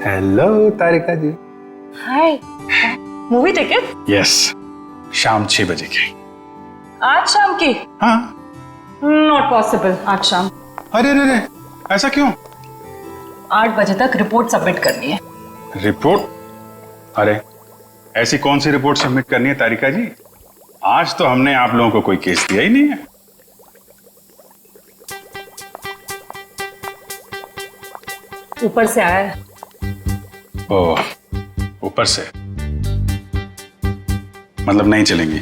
Hello तारिका जी। हाय, movie ticket? Yes, शाम 6 बजे की। आज शाम की? हाँ। नॉट पॉसिबल आज शाम। अरे अरे अरे, ऐसा क्यों? 8 बजे तक रिपोर्ट सबमिट करनी है। रिपोर्ट? अरे ऐसी कौन सी रिपोर्ट सबमिट करनी है तारिका जी? आज तो हमने आप लोगों को कोई केस दिया ही नहीं है। ऊपर से आया है। ओह, ऊपर से मतलब नहीं चलेंगी?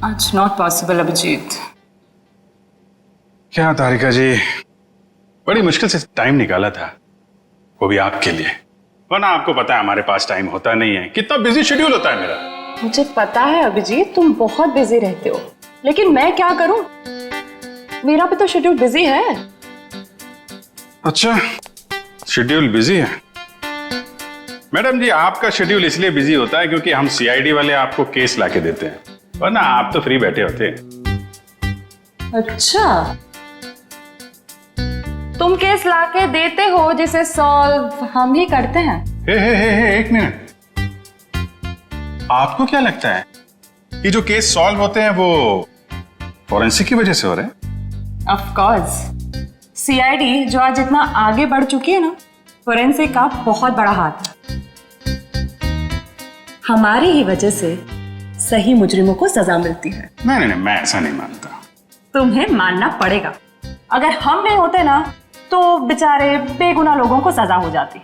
आज नॉट पॉसिबल अभिजीत। क्या तारिका जी, बड़ी मुश्किल से टाइम निकाला था, वो भी आपके लिए। वरना आपको पता है हमारे पास टाइम होता नहीं है, कितना बिजी शेड्यूल होता है मेरा। मुझे पता है अभिजीत, तुम बहुत बिजी रहते हो, लेकिन मैं क्या करूं? मेरा भी तो शेड्यूल बिजी है। अच्छा, शेड्यूल बिजी है? मैडम जी, आपका शेड्यूल इसलिए बिजी होता है क्योंकि हम सीआईडी वाले आपको केस लाके देते हैं, वरना आप तो फ्री बैठे होते। अच्छा, तुम केस लाके देते हो जिसे सॉल्व हम ही करते हैं। हे, एक मिनट। आपको क्या लगता है कि जो केस सॉल्व होते हैं वो फॉरेंसिक की वजह से हो रहे हैं? ऑफ कोर्स, सीआईडी जो आज इतना आगे बढ़ चुकी है ना, फोरेंसिक का बहुत बड़ा हाथ है। हमारी ही वजह से सही मुजरिमों को सजा मिलती है। नहीं, मैं ऐसा नहीं मानता। तुम्हें मानना पड़ेगा। अगर हम नहीं होते ना तो बेचारे बेगुनाह लोगों को सजा हो जाती।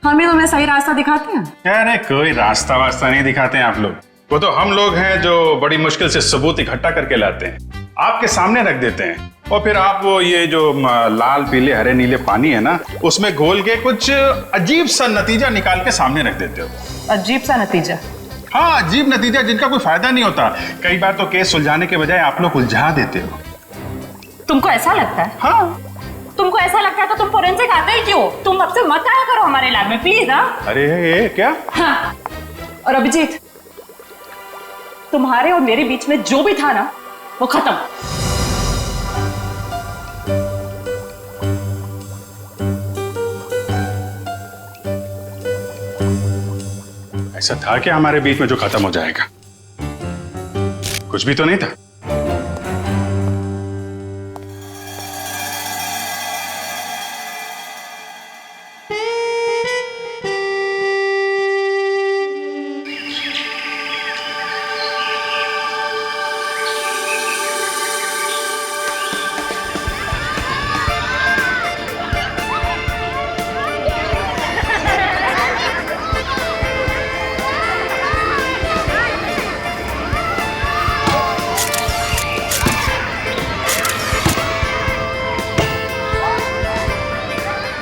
हम ही तुम्हें सही रास्ता दिखाते हैं। अरे कोई रास्ता वास्ता नहीं दिखाते हैं आप लोग, वो तो हम लोग हैं जो बड़ी मुश्किल से सबूत इकट्ठा करके लाते हैं, आपके सामने रख देते हैं, और फिर आप वो ये जो लाल पीले हरे नीले पानी है ना, उसमें घोल के कुछ अजीब सा नतीजा निकाल के सामने रख देते हो। अजीब सा नतीजा? हाँ, अजीब नतीजा जिनका कोई फायदा नहीं होता। कई बार तो केस सुलझाने के बजाय आप लोग उलझा देते हो। तुमको ऐसा लगता है? हाँ। तुमको ऐसा लगता है तो तुम फोरेंसिक आते ही क्यों? तुम अब से मत आया करो हमारे लैब में प्लीज। हाँ? अरे ये क्या? हाँ। और अभिजीत, तुम्हारे और मेरे बीच में जो भी था ना, वो खत्म। ऐसा था क्या हमारे बीच में जो खत्म हो जाएगा? कुछ भी तो नहीं था।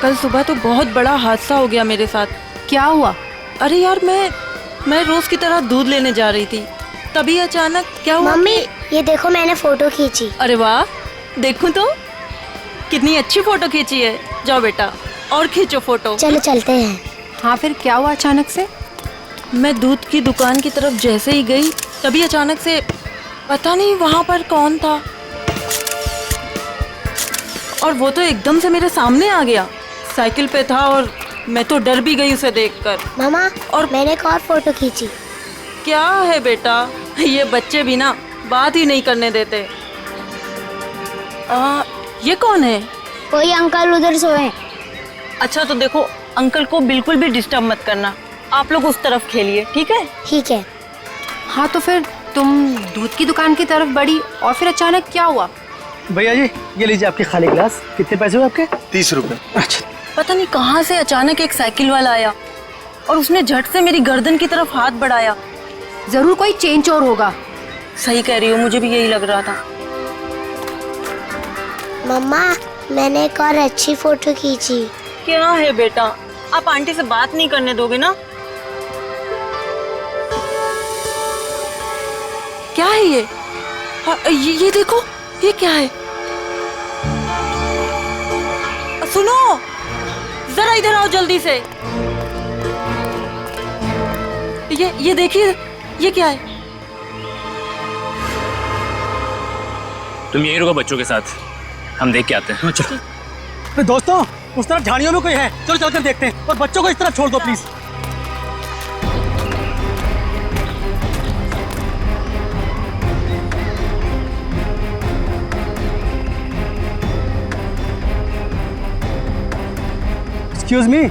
कल सुबह तो बहुत बड़ा हादसा हो गया मेरे साथ। क्या हुआ? अरे यार, मैं रोज की तरह दूध लेने जा रही थी, तभी अचानक क्या हुआ? मम्मी, ये देखो मैंने फोटो खींची। अरे वाह, देखूं तो कितनी अच्छी फोटो खींची है। जाओ बेटा और खींचो फोटो। चलो चलते हैं। हाँ, फिर क्या हुआ अचानक से? मैं दूध की दुकान की तरफ जैसे ही गई, तभी अचानक से पता नहीं वहां पर कौन था, और वो तो एकदम से मेरे सामने आ गया। साइकिल पे था और मैं तो डर भी गई उसे देखकर। मामा, और मैंने एक और फोटो खींची। क्या है बेटा, ये बच्चे भी ना बात ही नहीं करने देते। ये कौन है? कोई अंकल उधर सोए। अच्छा तो देखो, अंकल को बिल्कुल भी डिस्टर्ब मत करना, आप लोग उस तरफ खेलिए, ठीक है? ठीक है। हाँ, तो फिर तुम दूध की दुकान की तरफ बढ़ी और फिर अचानक क्या हुआ? भैया जी, ये लीजिए आपके खाली गिलास। कितने पैसे हुए आपके? 30 रुपए। अच्छा। पता नहीं कहाँ से अचानक एक साइकिल वाला आया और उसने झट से मेरी गर्दन की तरफ हाथ बढ़ाया। जरूर कोई चेन चोर होगा। सही कह रही हो, मुझे भी यही लग रहा था। मम्मा, मैंने एक और अच्छी फोटो खींची। क्या है बेटा, आप आंटी से बात नहीं करने दोगे ना? क्या है ये? हाँ, ये देखो, ये क्या है? सुनो, जरा इधर आओ जल्दी से। ये देखिए, ये क्या है? तुम यहीं रुको बच्चों के साथ, हम देख के आते हैं। चलो। दोस्तों, उस तरफ झाड़ियों में कोई है, चलो चलकर देखते हैं। और बच्चों को इस तरफ छोड़ दो प्लीज। Excuse me.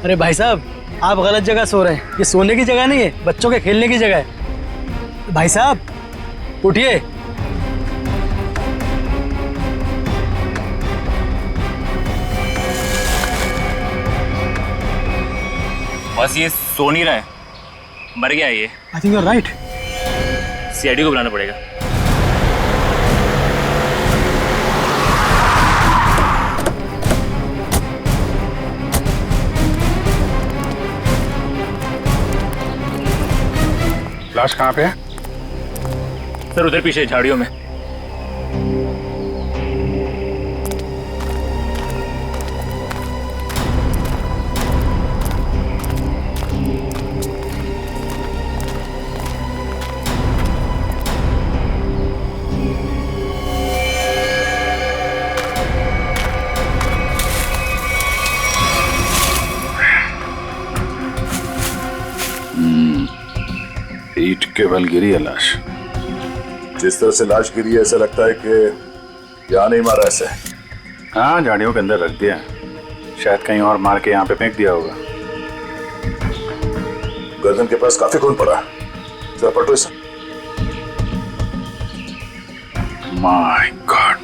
अरे भाई साहब, आप गलत जगह सो रहे हैं। ये सोने की जगह नहीं है, बच्चों के खेलने की जगह है। भाई साहब उठिए। बस ये सो नहीं रहा है, मर गया है ये। I think you are right. CID को बुलाना पड़ेगा। लाश कहाँ पे है? सर उधर पीछे झाड़ियों में। ईंट के बल गिरी है लाश। जिस तरह से लाश गिरी है ऐसा लगता है कि यहाँ नहीं मारा ऐसे। हाँ, झाड़ियों के अंदर रख दिया, शायद कहीं और मार के यहाँ पे फेंक दिया होगा। गर्दन के पास काफी खून पड़ा, जरा पलटो इसे। माय गॉड,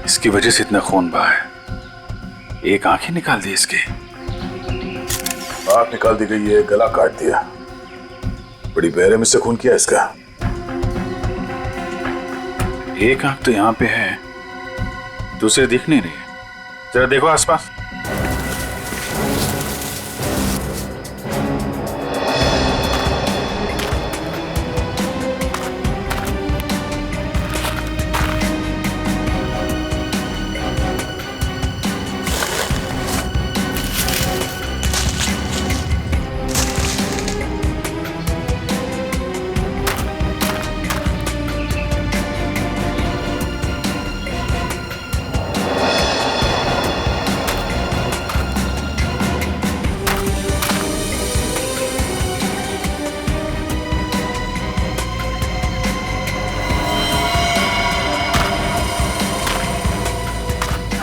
इसकी वजह से इतना खून बहा है। एक आंख ही निकाल दी इसकी। आंख निकाल दी गई है, गला काट दिया, बड़ी बेरहमी से खून किया इसका। एक आंख तो यहाँ पे है, दूसरे दिख नहीं रही। जरा देखो आसपास।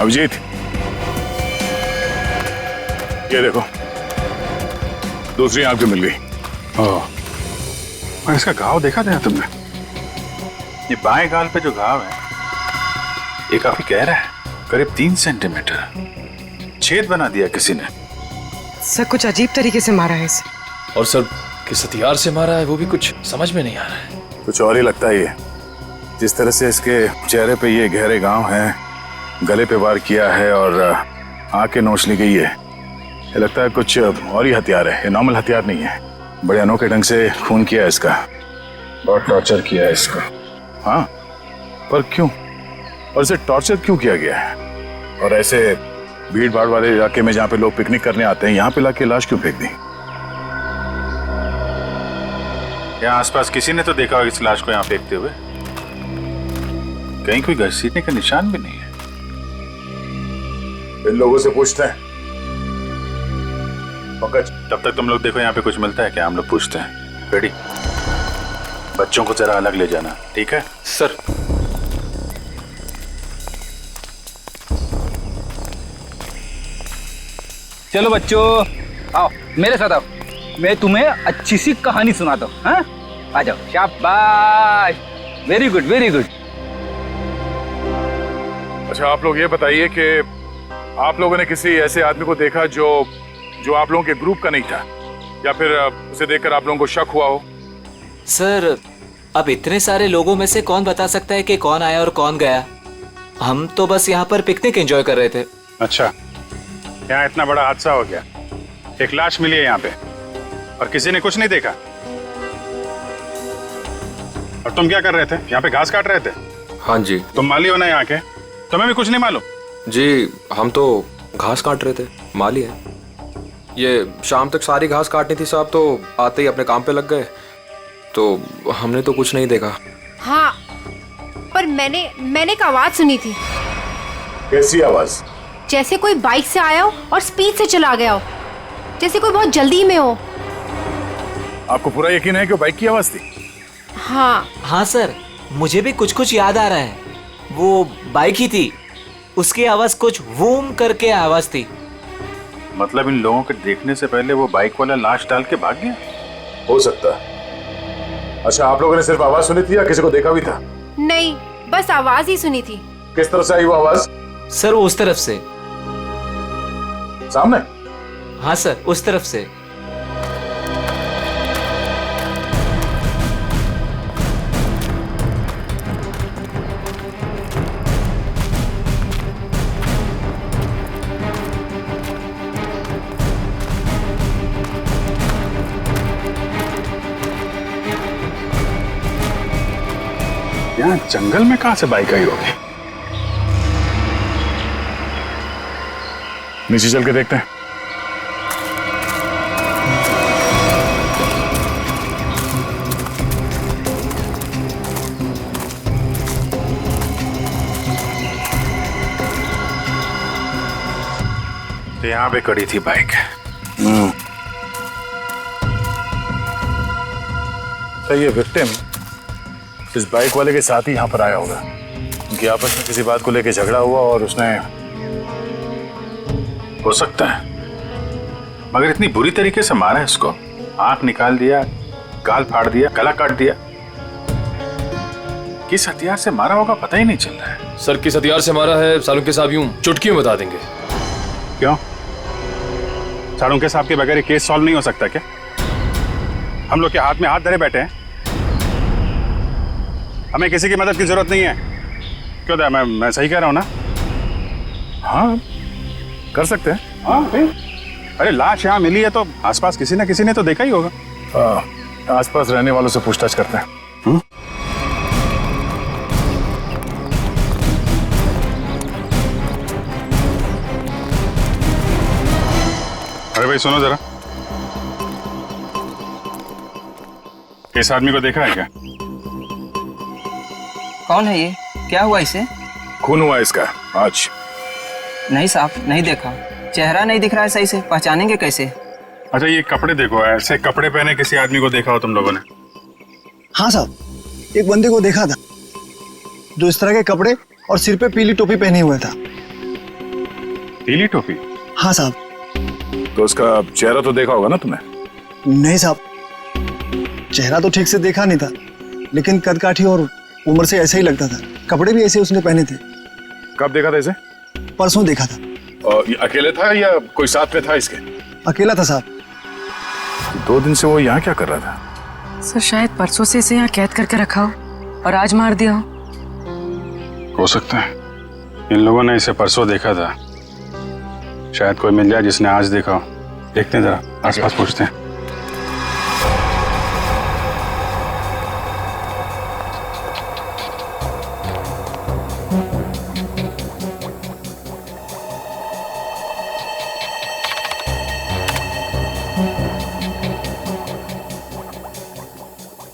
अभिजीत, ये देखो, दूसरी आंख भी मिल गई। और इसका घाव देखा था तुमने? ये बाएं गाल पे जो घाव है ये काफी गहरा है, करीब 3 सेंटीमीटर। छेद बना दिया किसी ने। सर कुछ अजीब तरीके से मारा है इसे। और सर किस हथियार से मारा है वो भी कुछ समझ में नहीं आ रहा है। कुछ और ही लगता है ये। जिस तरह से इसके चेहरे पे ये गहरे घाव हैं, गले पे वार किया है और आंखें नोच ली गई है, ये लगता है कुछ और ही हथियार है। ये नॉर्मल हथियार नहीं है। बड़े अनोखे ढंग से खून किया है इसका, बहुत टॉर्चर किया है इसको। हाँ, पर क्यों? और इसे टॉर्चर क्यों किया गया है? और ऐसे भीड़ भाड़ वाले इलाके में जहाँ पे लोग पिकनिक करने आते हैं, यहाँ पे लाके लाश क्यों फेंक दी? यहाँ आसपास किसी ने तो देखा होगा इस लाश को यहाँ फेंकते हुए। कहीं कोई घसीटने का निशान भी नहीं है। इन लोगों से पूछते हैं। पंकज, तब तक तुम लोग देखो यहाँ पे कुछ मिलता है क्या, हम लोग पूछते हैं। रेडी? बच्चों को जरा अलग ले जाना, ठीक है? सर चलो बच्चों, आओ मेरे साथ आओ, मैं तुम्हें अच्छी सी कहानी सुनाता हूँ। हाँ, आ जाओ। शाबाश, वेरी गुड वेरी गुड। अच्छा, आप लोग ये बताइए कि आप लोगों ने किसी ऐसे आदमी को देखा जो आप लोगों के ग्रुप का नहीं था, या फिर उसे देखकर आप लोगों को शक हुआ हो? सर अब इतने सारे लोगों में से कौन बता सकता है कि कौन आया और कौन गया। हम तो बस यहाँ पर पिकनिक एंजॉय कर रहे थे। अच्छा, यहाँ इतना बड़ा हादसा हो गया, एक लाश मिली है यहाँ पे और किसी ने कुछ नहीं देखा। और तुम क्या कर रहे थे? यहाँ पे घास काट रहे थे? हाँ जी। तुम माली हो ना यहाँ के, तुम्हें भी कुछ नहीं मालूम? जी हम तो घास काट रहे थे, माली है। ये शाम तक सारी घास काटनी थी साहब, तो आते ही अपने काम पे लग गए, तो हमने तो कुछ नहीं देखा। हाँ, पर मैंने एक आवाज सुनी थी। कैसी आवाज? जैसे कोई बाइक से आया हो और स्पीड से चला गया हो, जैसे कोई बहुत जल्दी में हो। आपको पूरा यकीन है कि वो बाइक की आवाज थी? हाँ सर, मुझे भी कुछ कुछ याद आ रहा है। वो बाइक ही थी, उसकी आवाज कुछ वूम करके आवाज थी। मतलब इन लोगों के देखने से पहले वो बाइक वाला लाश डाल के भाग गया? हो सकता है। अच्छा, आप लोगों ने सिर्फ आवाज सुनी थी या किसी को देखा भी था? नहीं, बस आवाज ही सुनी थी। किस तरफ से आई वो आवाज? सर वो उस तरफ से। सामने? हाँ सर, उस तरफ से। यहाँ जंगल में कहां से बाइक आई होगी? नीचे चल के देखते हैं। तो यहाँ पे खड़ी थी बाइक। तो ये विक्टिम इस बाइक वाले के साथ ही यहाँ पर आया होगा। उनकी आपस में किसी बात को लेकर झगड़ा हुआ और उसने, हो सकता है, मगर इतनी बुरी तरीके से मारा है इसको। आंख निकाल दिया, गाल फाड़ दिया, गला काट दिया। किस हथियार से मारा होगा पता ही नहीं चल रहा है। सर किस हथियार से मारा है सालुंके साहब यूं चुटकी में बता देंगे। क्यों? सालुंके साहब के बगैर ये केस सॉल्व नहीं हो सकता क्या? हम लोग के हाथ में हाथ धरे बैठे हैं। हमें किसी की मदद की जरूरत नहीं है। क्यों दया, मैं सही कह रहा हूं ना? हाँ, कर सकते हैं। हाँ भाई, अरे लाश यहाँ मिली है तो आसपास किसी ना किसी ने तो देखा ही होगा। आसपास रहने वालों से पूछताछ करते हैं। अरे भाई सुनो जरा, इस आदमी को देखा है क्या? कौन है ये? क्या हुआ इसे? खून हुआ इसका आज। नहीं साहब, नहीं देखा। चेहरा नहीं दिख रहा है सही से, पहचानेंगे कैसे? अच्छा ये कपड़े देखो, ऐसे कपड़े पहने किसी आदमी को देखा हो तुम लोगों ने? हाँ साहब, एक बंदे को देखा था जो इस तरह के कपड़े और सिर पे पीली टोपी पहने हुए था। पीली टोपी? हाँ साहब। तो उसका चेहरा तो देखा होगा ना तुमने? नहीं साहब, चेहरा तो ठीक से देखा नहीं था, लेकिन कदकाठी और उम्र से ऐसा ही लगता था। कपड़े भी ऐसे उसने पहने थे। कब देखा था इसे? परसों देखा था। और ये अकेले था या कोई साथ में था इसके? अकेला था साहब। 2 दिन से वो यहाँ क्या कर रहा था? सर शायद परसों से इसे यहाँ कैद करके रखा हो और आज मार दिया हो सकता है इन लोगों ने इसे परसों देखा था। शायद कोई मिल जाए जिसने आज देखा हो। देखते हैं जरा, आसपास पूछते हैं।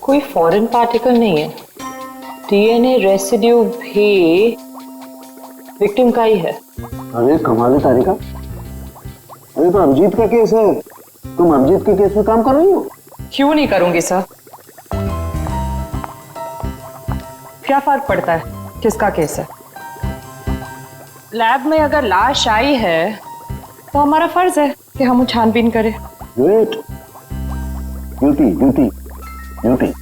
कोई फॉरेन पार्टिकल नहीं है। डीएनए रेसिड्यू भी विक्टिम का ही है। अरे कमाल है तारिका, अरे तो अभिजीत का केस है, तुम अभिजीत के केस में काम कर रही हो? क्यों नहीं करूंगी सर? क्या फर्क पड़ता है किसका केस है? लैब में अगर लाश आई है तो हमारा फर्ज है कि हम छानबीन करें। Wait, duty duty duty.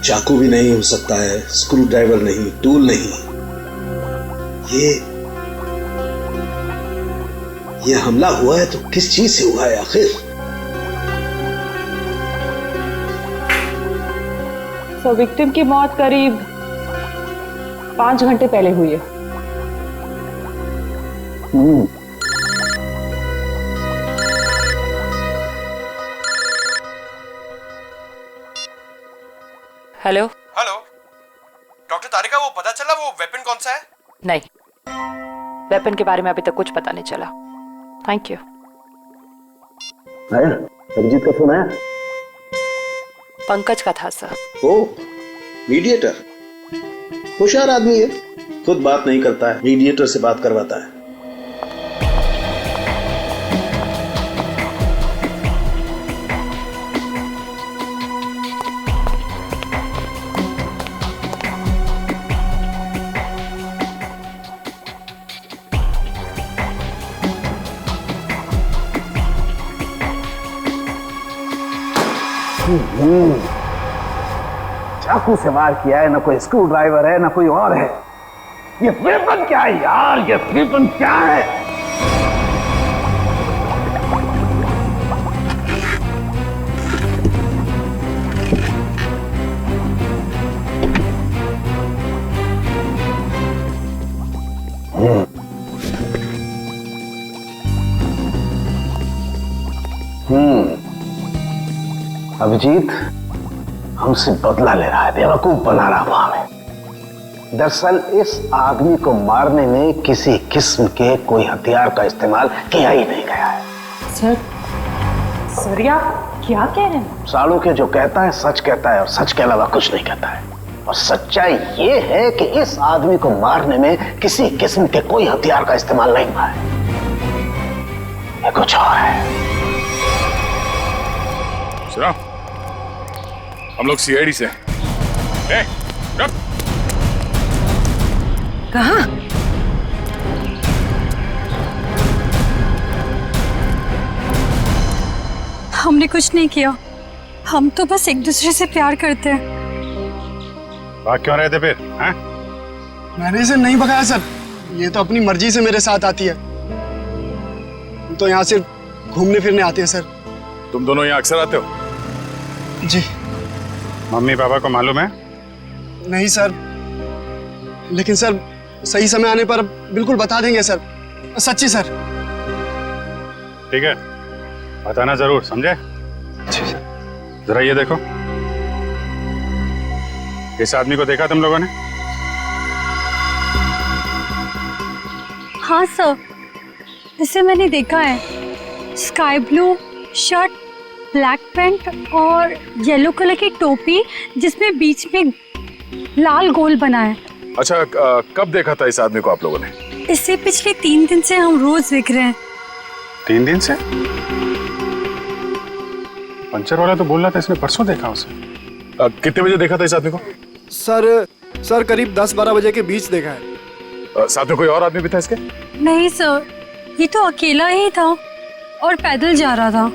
चाकू भी नहीं हो सकता है, स्क्रू ड्राइवर नहीं, टूल नहीं। ये हमला हुआ है तो किस चीज से हुआ है आखिर? सो विक्टिम की मौत करीब 5 घंटे पहले हुई है। हेलो। हेलो डॉक्टर तारिका, वो पता चला वो वेपन कौन सा है? नहीं, वेपन के बारे में अभी तक कुछ पता नहीं चला। Thank you. आया अभिजीत का फोन आया? पंकज का था सर। ओ मीडिएटर, होशियार आदमी है, खुद बात नहीं करता है, मीडिएटर से बात करवाता है। चाकू से वार किया है, ना कोई स्क्रू ड्राइवर है, ना कोई और है। ये वेपन क्या है यार? ये वेपन क्या है? अभिजीत हमसे बदला ले रहा है, बेवकूफ बना रहा वो हमें। दरअसल इस आदमी को मारने में किसी किस्म के कोई हथियार का इस्तेमाल किया ही नहीं गया है। सर आप क्या कह रहे हैं? साड़ू के जो कहता है सच कहता है और सच के अलावा कुछ नहीं कहता है। और सच्चाई ये है कि इस आदमी को मारने में किसी किस्म के कोई हथियार का इस्तेमाल नहीं हुआ है। ये कुछ और है। हम लोग सीआईडी से। कहाँ? हमने कुछ नहीं किया, हम तो बस एक दूसरे से प्यार करते हैं। भाग क्यों रहे थे फिर? हैं? मैंने इसे नहीं भगाया सर, ये तो अपनी मर्जी से मेरे साथ आती है। हम तो यहाँ सिर्फ घूमने फिरने आते हैं सर। तुम दोनों यहाँ अक्सर आते हो? जी। मम्मी पापा को मालूम है? नहीं सर, लेकिन सर सही समय आने पर बिल्कुल बता देंगे सर, सच्ची सर। ठीक है, बताना जरूर, समझे? जरा ये देखो, इस आदमी को देखा तुम लोगों ने? हाँ सर, इसे मैंने देखा है। Sky blue shirt, black pant और येलो कलर की टोपी जिसमें बीच में लाल गोल बना है। अच्छा, कब देखा था इस आदमी को आप लोगों ने? इससे पिछले 3 दिन से हम रोज देख रहे हैं। 3 दिन से? पंचर वाला तो बोल रहा था इसने परसों देखा उसे। कितने बजे देखा था इस आदमी को? सर करीब 10-12 बजे के बीच देखा है। साथ में कोई और आदमी भी था इसके? नहीं सर, ये तो अकेला ही था और पैदल जा रहा था।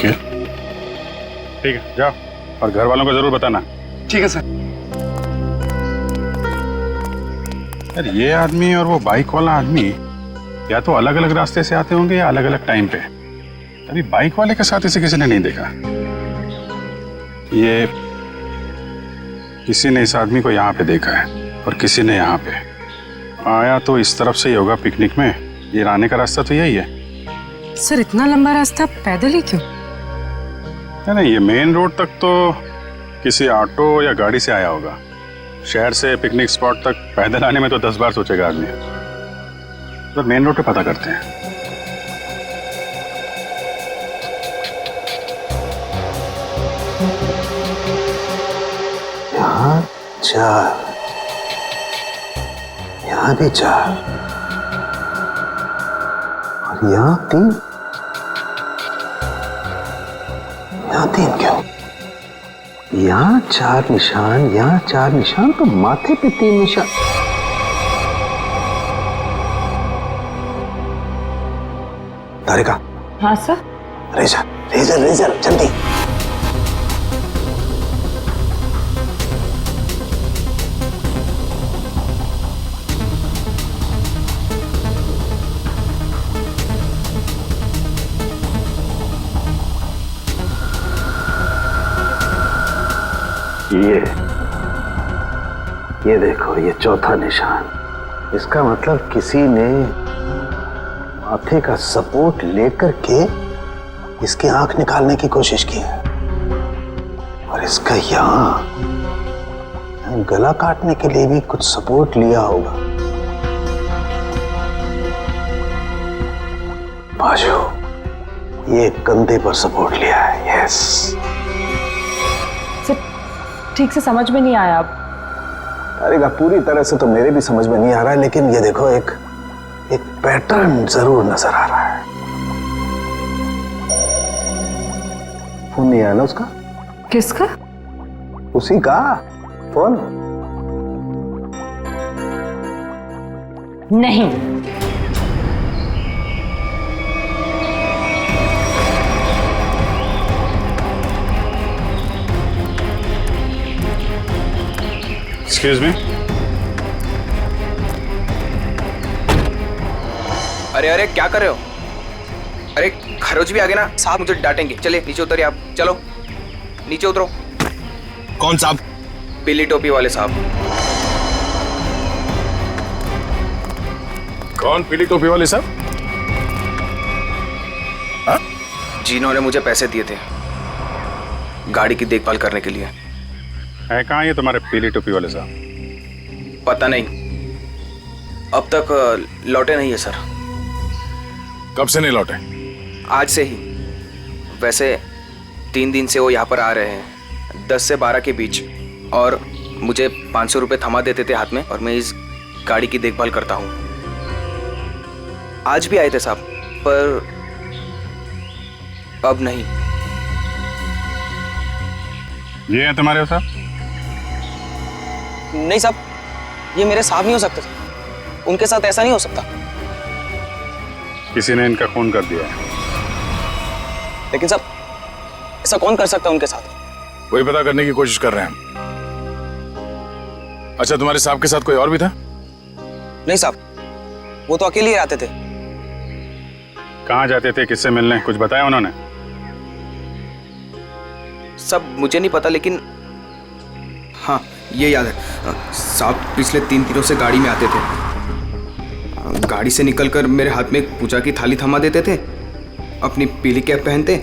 क्या? ठीक है, जाओ और घर वालों को जरूर बताना। ठीक है सर। यार ये आदमी और वो बाइक वाला आदमी या तो अलग अलग रास्ते से आते होंगे या अलग अलग टाइम पे। अभी बाइक वाले के साथ इसे किसी ने नहीं देखा। ये किसी ने इस आदमी को यहाँ पे देखा है और किसी ने यहाँ पे। आया तो इस तरफ से ही होगा पिकनिक में, ये आने का रास्ता तो यही है। सर इतना लंबा रास्ता पैदल ही क्यों? नहीं, ये मेन रोड तक तो किसी ऑटो या गाड़ी से आया होगा। शहर से पिकनिक स्पॉट तक पैदल आने में तो 10 बार सोचेगा आदमी। तो मेन रोड पे पता करते हैं। यहाँ 4, यहाँ भी 4 और यहाँ 3। यहाँ 3 क्यों? यहाँ 4 निशान, यहाँ 4 निशान, तो माथे पे 3 निशान। तारिका। हाँ सर। रेजर रेजर रेजर जल्दी। ये ये देखो, ये चौथा निशान। इसका मतलब किसी ने माथे का सपोर्ट लेकर के इसकी आंख निकालने की कोशिश की है। और इसका यहाँ गला काटने के लिए भी कुछ सपोर्ट लिया होगा। बाजू, ये कंधे पर सपोर्ट लिया है। यस। ठीक से समझ में नहीं आया अब। तारिका, पूरी तरह से तो मेरे भी समझ में नहीं आ रहा है, लेकिन ये देखो एक पैटर्न जरूर नजर आ रहा है। फोन नहीं आया ना उसका? किसका? उसी का फोन। नहीं। Excuse me. अरे अरे क्या कर रहे हो? अरे खरोच भी आ गए ना साहब, मुझे डांटेंगे। चले नीचे उतरिए आप, चलो नीचे उतरो। कौन साहब? पीली टोपी वाले साहब। कौन पीली टोपी वाले साहब? हाँ? जिन्होंने मुझे पैसे दिए थे गाड़ी की देखभाल करने के लिए। है कहाँ ये तुम्हारे पीली टोपी वाले साहब? पता नहीं, अब तक लौटे नहीं है सर। कब से नहीं लौटे? आज से ही। वैसे 3 दिन से वो यहाँ पर आ रहे हैं, 10 से 12 के बीच, और मुझे 500 रुपये थमा देते थे हाथ में, और मैं इस गाड़ी की देखभाल करता हूँ। आज भी आए थे साहब, पर अब नहीं। ये है तुम्हारे साहब? नहीं साहब, ये मेरे साहब नहीं हो सकते। उनके साथ ऐसा नहीं हो सकता। किसी ने इनका खून कर दिया है। लेकिन साहब, ऐसा कौन कर सकता है उनके साथ? वही पता करने की कोशिश कर रहे हैं हम। अच्छा, तुम्हारे साहब के साथ कोई और भी था? नहीं साहब, वो तो अकेले ही रहते थे। कहाँ जाते थे, किससे मिलने, कुछ बताया उन्होंने? सब मुझे नहीं पता, लेकिन हाँ ये याद है, साहब पिछले 3 दिनों से गाड़ी में आते थे। गाड़ी से निकलकर मेरे हाथ में एक पूजा की थाली थमा देते थे, अपनी पीली कैप पहनते,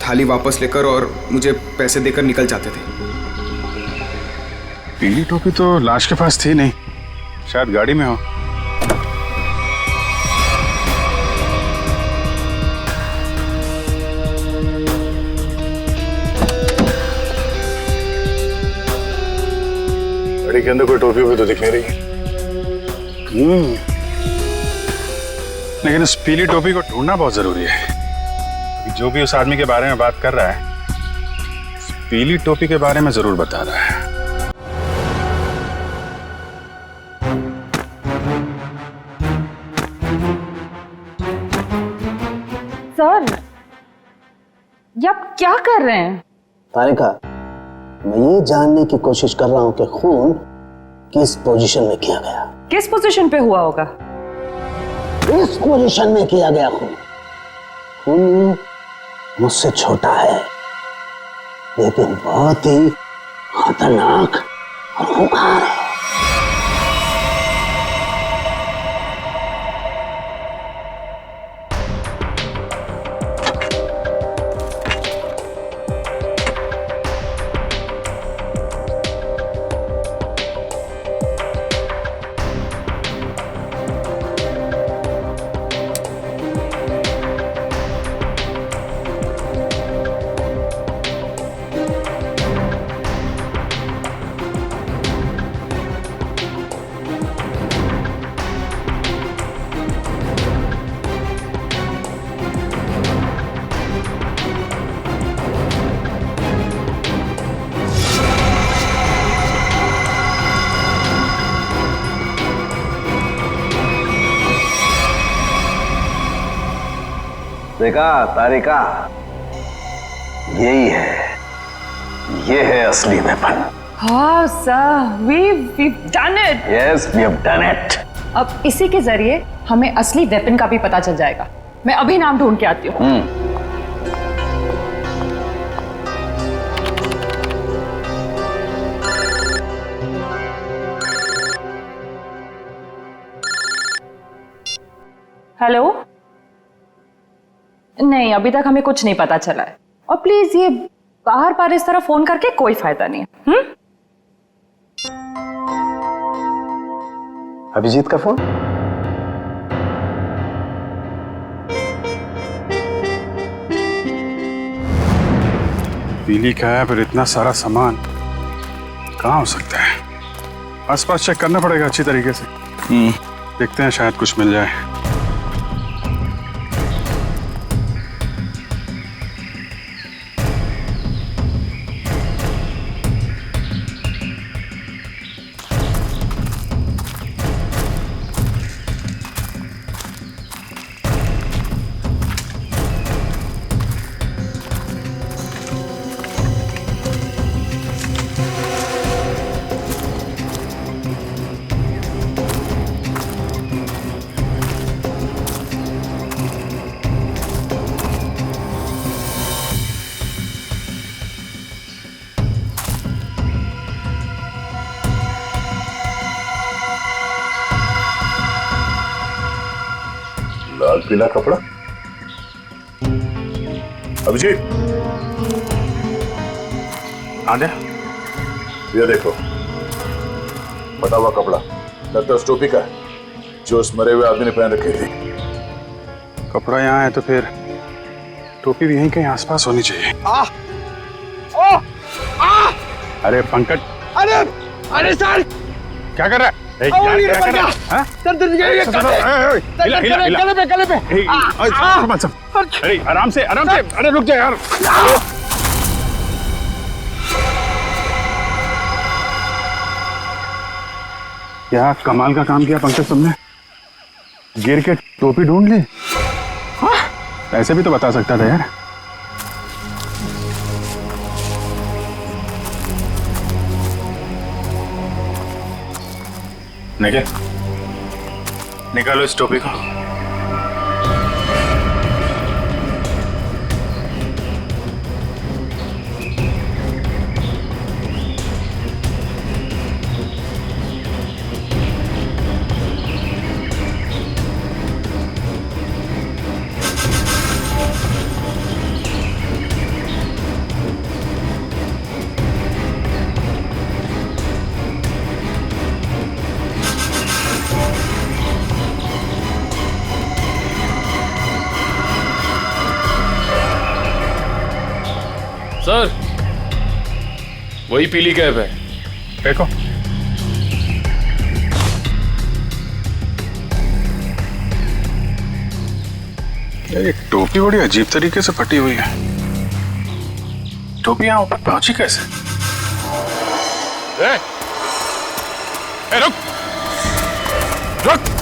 थाली वापस लेकर और मुझे पैसे देकर निकल जाते थे। पीली टोपी तो लाश के पास थी नहीं, शायद गाड़ी में हो। गाड़ी के अंदर कोई टोपी हुई तो दिख नहीं रही। लेकिन उस पीली टोपी को ढूंढना बहुत जरूरी है। जो भी उस आदमी के बारे में बात कर रहा है, उस पीली टोपी के बारे में जरूर बता रहा है। सर, ये आप क्या कर रहे हैं? तारिका, मैं ये जानने की कोशिश कर रहा हूं कि खून किस पोजीशन में किया गया। किस पोजीशन पे हुआ होगा? इस पोजीशन में किया गया खून। खून मुझसे छोटा है, लेकिन बहुत ही खतरनाक और खूंखार है। देखा तारिका, यही है, ये है असली वेपन। हाँ sir, we've done it. Yes, we have done it. अब इसी के जरिए हमें असली वेपन का भी पता चल जाएगा। मैं अभी नाम ढूंढ के आती हूँ। हेलो। नहीं, अभी तक हमें कुछ नहीं पता चला है। और प्लीज ये बाहर बार इस तरह फोन करके कोई फायदा नहीं है। अभिजीत का फोन? पीली का है, फिर इतना सारा सामान कहाँ हो सकता है? आसपास चेक करना पड़ेगा अच्छी तरीके से। देखते हैं, शायद कुछ मिल जाए। लाल पीला कपड़ा। अभिजीत, आ जा। ये देखो, फटा हुआ कपड़ा, लगता है उस टोपी का है जो उस मरे हुए आदमी ने पहन रखी थी। कपड़ा यहाँ है तो फिर टोपी भी यहीं कहीं आसपास होनी चाहिए। अरे पंकज, अरे सर, क्या कर रहा है? सर गले पे। अरे आराम से, अरे रुक जा यार। क्या कमाल का काम किया पंकज तुमने, गिर के टोपी ढूंढ ली। ऐसे भी तो बता सकता था यार। निकालो इस टोपी को। सर, वही पीली कैब है। देखो, ये टोपी बड़ी अजीब तरीके से फटी हुई है। टोपी यहाँ ऊपर पहुंची कैसे? रुक रुक।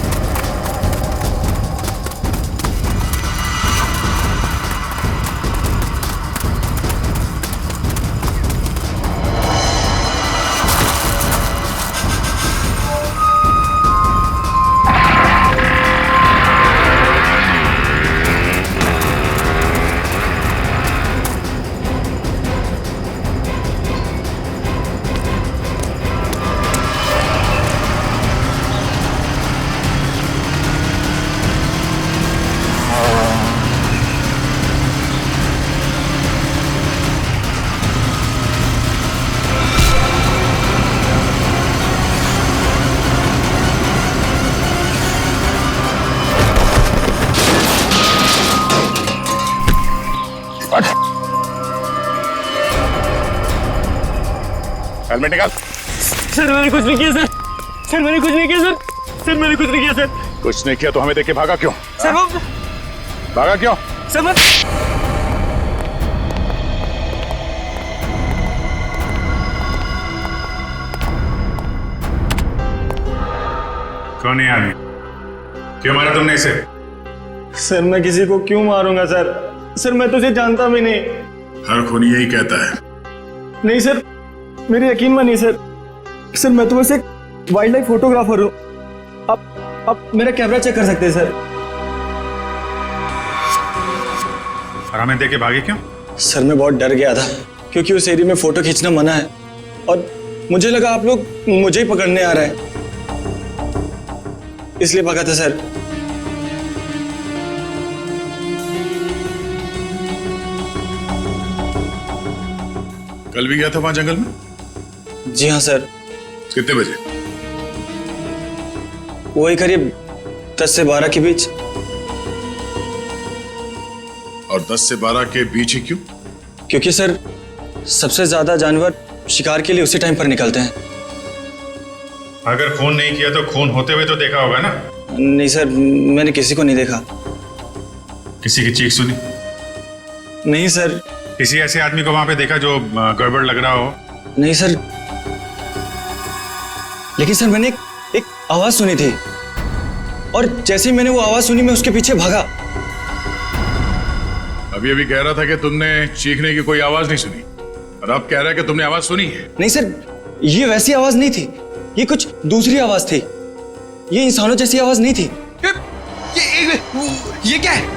हेलमेट निकाल। सर मैंने कुछ नहीं किया सर। सर मैंने कुछ नहीं किया सर। सर मैंने कुछ नहीं किया सर। कुछ नहीं किया तो हमें देख के भागा क्यों? सर वो भागा क्यों? सर मैं कौन है आदमी? क्यों मारा तुमने इसे? सर मैं किसी को क्यों मारूंगा सर? सर मैं तो इसे जानता भी नहीं। हर खूनी यही कहता है। नहीं सर, मेरी यकीन मानिए सर। सर मैं तो बस एक वाइल्ड लाइफ फोटोग्राफर हूँ। आप मेरा कैमरा चेक कर सकते हैं सर। और हमें देख के भागे क्यों? सर मैं बहुत डर गया था क्योंकि उस एरिया में फोटो खींचना मना है और मुझे लगा आप लोग मुझे ही पकड़ने आ रहे हैं, इसलिए भागा था सर। कल भी गया था वहां जंगल में? जी हाँ सर। कितने बजे? वही करीब 10 से 12 के बीच। और 10 से 12 के बीच ही क्यों? क्योंकि सर सबसे ज्यादा जानवर शिकार के लिए उसी टाइम पर निकलते हैं। अगर खून नहीं किया तो खून होते हुए तो देखा होगा ना? नहीं सर, मैंने किसी को नहीं देखा। किसी की चीख सुनी? नहीं सर। किसी ऐसे आदमी को वहां पे देखा जो गड़बड़ लग रहा हो? नहीं सर, लेकिन सर मैंने एक आवाज सुनी थी और जैसे ही मैंने वो आवाज सुनी मैं उसके पीछे भागा। अभी अभी कह रहा था कि तुमने चीखने की कोई आवाज नहीं सुनी और अब कह रहा है कि तुमने आवाज सुनी है। नहीं सर, ये वैसी आवाज नहीं थी, ये कुछ दूसरी आवाज थी। ये इंसानों जैसी आवाज नहीं थी। ये क्या है?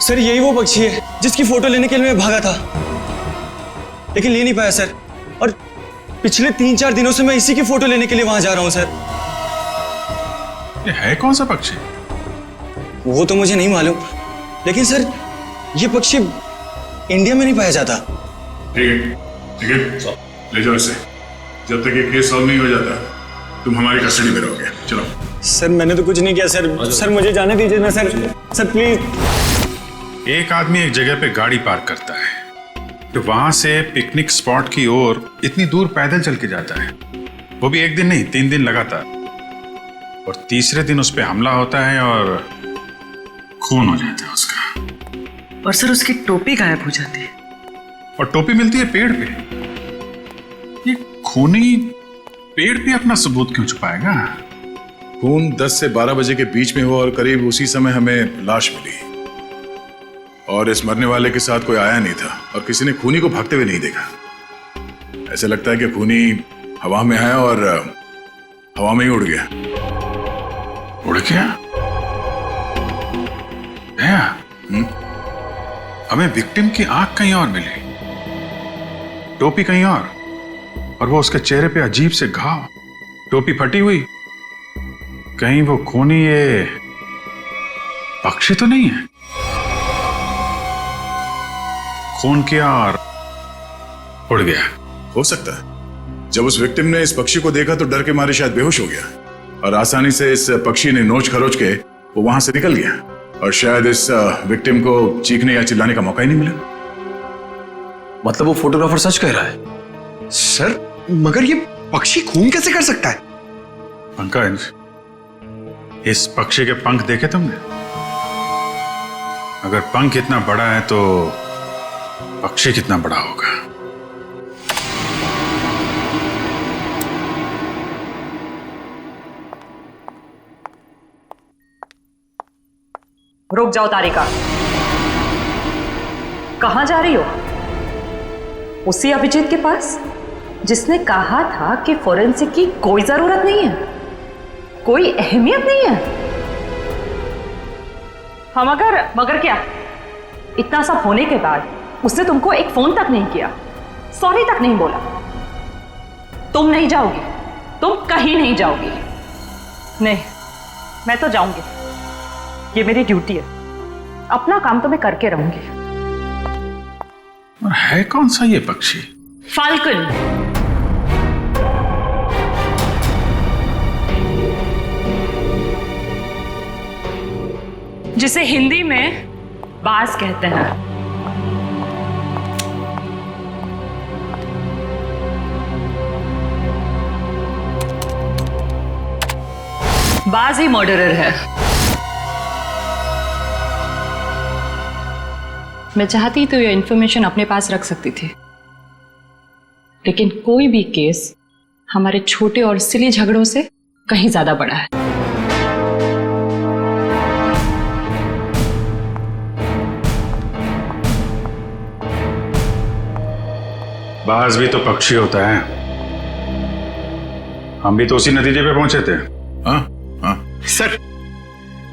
सर यही वो पक्षी है जिसकी फोटो लेने के लिए मैं भागा था, लेकिन ले नहीं पाया सर। और पिछले 3-4 दिनों से मैं इसी की फोटो लेने के लिए वहां जा रहा हूं सर। ये है कौन सा पक्षी? वो तो मुझे नहीं मालूम, लेकिन सर ये पक्षी इंडिया में नहीं पाया जाता। ठीक है, ले जाओ इसे। जब तक ये केस सॉल्व नहीं हो जाता तुम हमारी कस्टडी में रहोगे। चलो। सर मैंने तो कुछ नहीं किया सर। सर मुझे जाने दीजिए ना सर। Sir please. एक आदमी एक जगह पे गाड़ी पार्क करता है तो वहां से पिकनिक स्पॉट की ओर इतनी दूर पैदल चल के जाता है, वो भी एक दिन नहीं 3 दिन लगातार, और तीसरे दिन उस पर हमला होता है और खून हो जाता है उसका। और सर उसकी टोपी गायब हो जाती है। और टोपी मिलती है पेड़ पे। ये खूनी पेड़ पे अपना सबूत क्यों छुपाएगा? खून 10 से 12 बजे के बीच में हुआ और करीब उसी समय हमें लाश मिली और इस मरने वाले के साथ कोई आया नहीं था और किसी ने खूनी को भागते हुए नहीं देखा। ऐसा लगता है कि खूनी हवा में आया और हवा में ही उड़ गया। उड़ गया? हमें विक्टिम की आंख कहीं और मिली, टोपी कहीं और वो उसके चेहरे पे अजीब से घाव, टोपी फटी हुई। कहीं वो खूनी ये पक्षी तो नहीं है? खून किया और उड़ गया। हो सकता है जब उस विक्टिम ने इस पक्षी को देखा तो डर के मारे शायद बेहोश हो गया और आसानी से इस पक्षी ने नोच खरोच के वो वहां से निकल गया और शायद इस विक्टिम को चीखने या चिल्लाने का मौका ही नहीं मिला। मतलब वो फोटोग्राफर सच कह रहा है? सर मगर ये पक्षी खून कैसे कर सकता है? पंकज, इस पक्षी के पंख देखे तुमने? अगर पंख इतना बड़ा है तो पक्षी कितना बड़ा होगा? रुक जाओ तारिका, कहां जा रही हो? उसी अभिजीत के पास जिसने कहा था कि फोरेंसिक की कोई जरूरत नहीं है, कोई अहमियत नहीं है। हम मगर क्या? इतना सब होने के बाद उसने तुमको एक फोन तक नहीं किया, सॉरी तक नहीं बोला। तुम नहीं जाओगी, तुम कहीं नहीं जाओगी। नहीं, मैं तो जाऊंगी, ये मेरी ड्यूटी है। अपना काम तो मैं करके रहूंगी। है कौन सा ये पक्षी? फाल्कन। जिसे हिंदी में बाज कहते हैं। बाज ही मर्डरर है। मैं चाहती तो ये इंफॉर्मेशन अपने पास रख सकती थी, लेकिन कोई भी केस हमारे छोटे और सिली झगड़ों से कहीं ज्यादा बड़ा है। बाज भी तो पक्षी होता है। हम भी तो उसी नतीजे पे पहुंचे थे। हाँ हाँ सर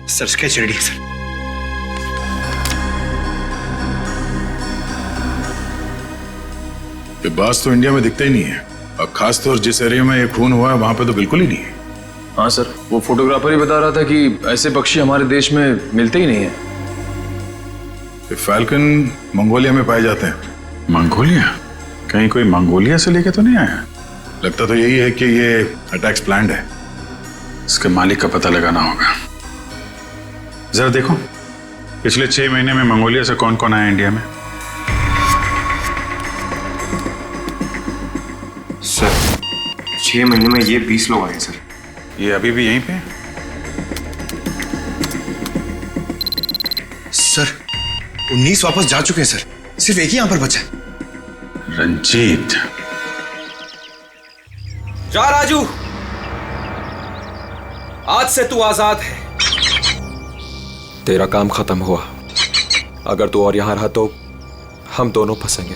स्केच रेडी है सर। ये बाज तो इंडिया में दिखता ही नहीं है और खासतौर जिस एरिया में ये खून हुआ है वहां पे तो बिल्कुल ही नहीं है। हाँ सर, वो फोटोग्राफर ही बता रहा था कि ऐसे पक्षी हमारे देश में मिलते ही नहीं है। फैल्कन मंगोलिया में पाए जाते हैं। मंगोलिया? कहीं कोई मंगोलिया से लेके तो नहीं आया? लगता तो यही है कि ये अटैक्स प्लान्ड है। इसके मालिक का पता लगाना होगा। जरा देखो पिछले 6 महीने में मंगोलिया से कौन कौन आया इंडिया में। सर 6 महीने में ये 20 लोग आए सर। ये अभी भी यहीं पे हैं? सर 19 वापस जा चुके हैं सर, सिर्फ एक ही यहां पर बचा है। रंजीत। जा राजू, आज से तू आजाद है। तेरा काम खत्म हुआ। अगर तू और यहां रहा तो हम दोनों फंसेंगे।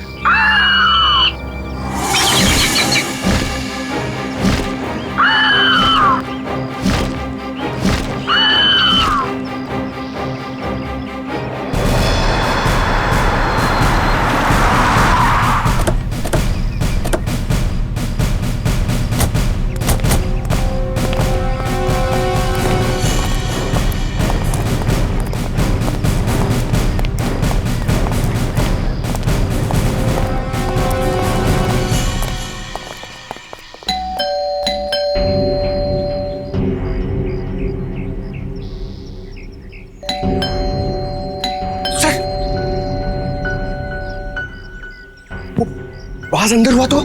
आवाज अंदर हुआ तो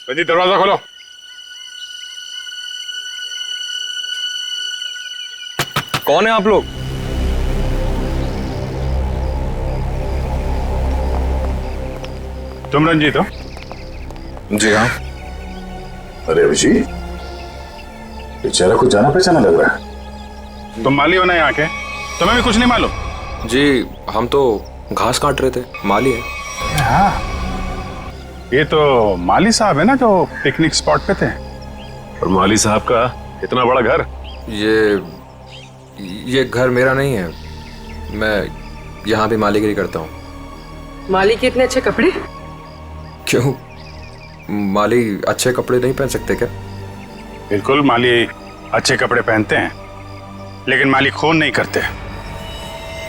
रंजीत दरवाजा खोलो। कौन है आप लोग? तुम रंजीत हो? जी हाँ। अरे अभिजीत, बेचारा कुछ जाना पहचाना लग रहा है। तुम माली हो ना यहाँ के? तुम्हें भी कुछ नहीं मालूम? जी हम तो घास काट रहे थे, माली है। हाँ, ये तो माली साहब है ना जो पिकनिक स्पॉट पे थे। और माली साहब का इतना बड़ा घर? ये घर मेरा नहीं है, मैं यहाँ भी मालीगिरी करता हूँ। माली के इतने अच्छे कपड़े? क्यों, माली अच्छे कपड़े नहीं पहन सकते क्या? बिल्कुल, माली अच्छे कपड़े पहनते हैं, लेकिन माली खून नहीं करते।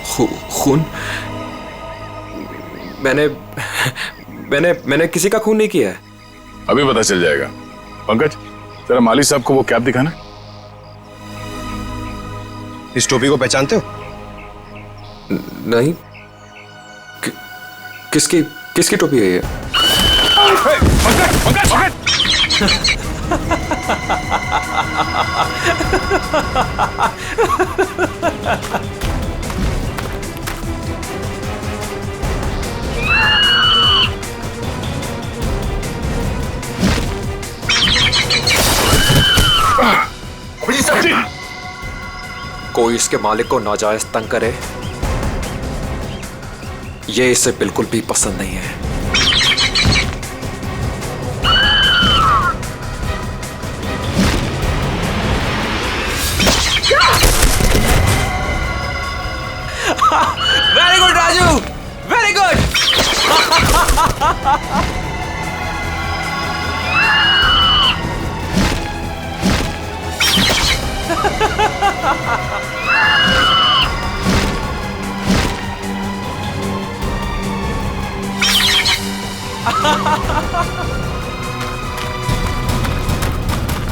खून? मैंने किसी का खून नहीं किया है। अभी पता चल जाएगा। पंकज, जरा माली साहब को वो कैप दिखाना। इस टोपी को पहचानते हो? नहीं। किसकी टोपी है ये? कोई इसके मालिक को नाजायज तंग करे, ये इसे बिल्कुल भी पसंद नहीं है। Very good Raju, very good.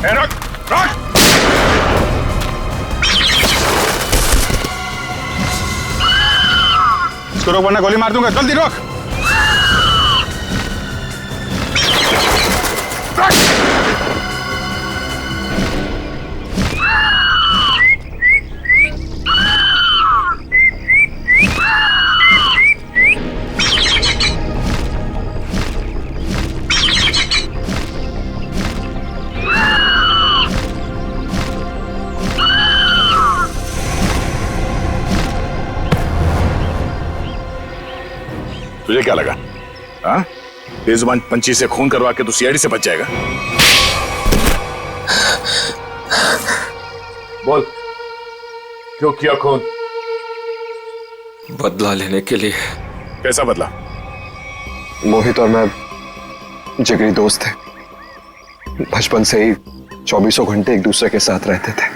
रुक, रुक। इसको रोक वरना गोली मार दूंगा। जल्दी रोक। तुझे क्या लगा? हाँ, बेजुबान पंछी से खून करवा के तू सीआईडी से बच जाएगा? बोल, क्यों किया खून? बदला लेने के लिए। कैसा बदला? मोहित और मैं जिगरी दोस्त थे, बचपन से ही 24 घंटे एक दूसरे के साथ रहते थे।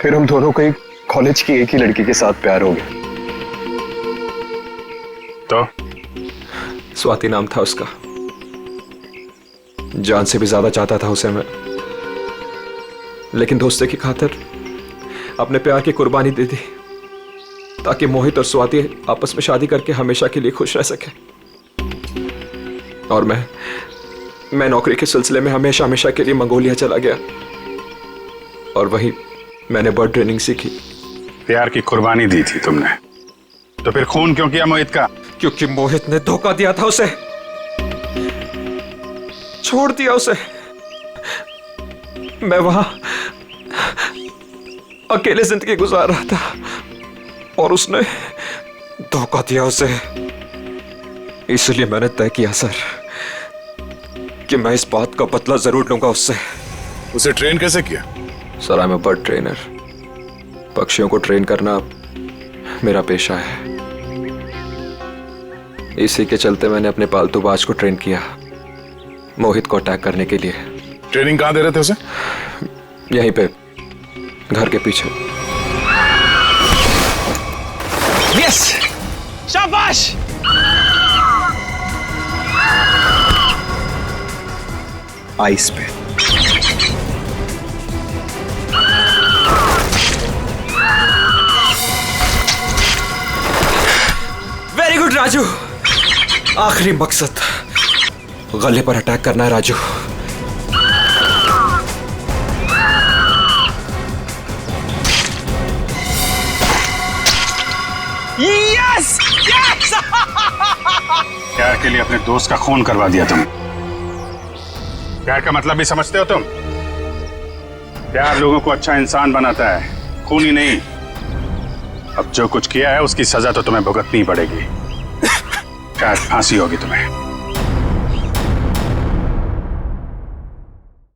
फिर हम दोनों को एक कॉलेज की एक ही लड़की के साथ प्यार हो गया। तो स्वाति नाम था उसका। जान से भी ज्यादा चाहता था उसे मैं, लेकिन दोस्ती की खातिर अपने प्यार की कुर्बानी दे दी ताकि मोहित और स्वाति आपस में शादी करके हमेशा के लिए खुश रह सके। और मैं नौकरी के सिलसिले में हमेशा हमेशा के लिए मंगोलिया चला गया और वहीं मैंने बर्ड ट्रेनिंग सीखी। प्यार की कुर्बानी दी थी तुमने, तो फिर खून क्यों किया मोहित का? क्योंकि मोहित ने धोखा दिया था उसे, छोड़ दिया उसे। मैं वहां अकेले जिंदगी गुजार रहा था और उसने धोखा दिया उसे। इसलिए मैंने तय किया सर कि मैं इस बात का बदला जरूर लूंगा उससे। उसे ट्रेन कैसे किया? Sir I am a bird trainer. पक्षियों को ट्रेन करना मेरा पेशा है। इसी के चलते मैंने अपने पालतू बाज को ट्रेन किया मोहित को अटैक करने के लिए। ट्रेनिंग कहां दे रहे थे उसे? यहीं पे, घर के पीछे। यस, शाबाश। आइस पे। Very good Raju. आखिरी मकसद गले पर अटैक करना है राजू। Yes yes. प्यार के लिए अपने दोस्त का खून करवा दिया तुम। प्यार का मतलब भी समझते हो तुम? प्यार लोगों को अच्छा इंसान बनाता है, खून ही नहीं। अब जो कुछ किया है उसकी सजा तो तुम्हें भुगतनी पड़ेगी। शायद फांसी होगी तुम्हें।